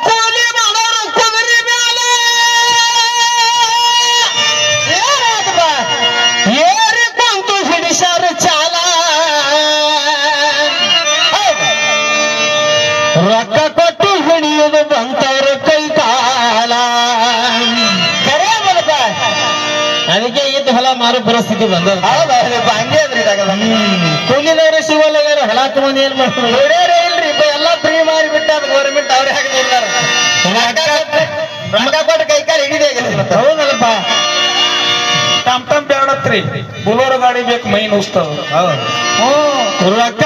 ಕೂಲಿ ಮಾಡೋರು ಕುದುರೆ ಮ್ಯಾಲೆ ಏರಿ ಕುಂತು ಹಿಡಿಸಾರ ಚಾಲ ರೊಕ್ಕ ಕೊಟ್ಟು ಹಿಡಿಯುವುದು ಬಂತವ್ರ ಕೈ ಕಾಲ ಕರೆ ಮೂಲಕ ಅದಕ್ಕೆ ಇದ್ದು ಹೊಲ ಮಾರು ಪರಿಸ್ಥಿತಿ ಬಂದ ಹಂಗೆ ಅದ್ರಿ ಕೂಲಿದವರು ಸಿಗೋಲ್ಲ ಹೊಲ ತಗೊಂಡು ಏನ್ ಮಾಡ್ತಾರೆ ಇಲ್ರಿ ಎಲ್ಲ ಫ್ರೀ ಮಾಡಿ ಬಿಟ್ಟ ಗೌರ್ಮೆಂಟ್ ಅವ್ರೇ ಹಾಕಿದಾರ ರೊಕ್ಕ ಕೊಟ್ಟು ಕೈ ಕಾಲು ಹಿಡಿದೇ ಹೌದಲ್ಲಪ್ಪ ಟಮ್ ಟಮ್ ಬೇಡತ್ರಿ ಬುಲೋರ್ ಗಾಡಿ ಬೇಕು ಮೈ ನುಸ್ತವ ರೊಕ್ಕ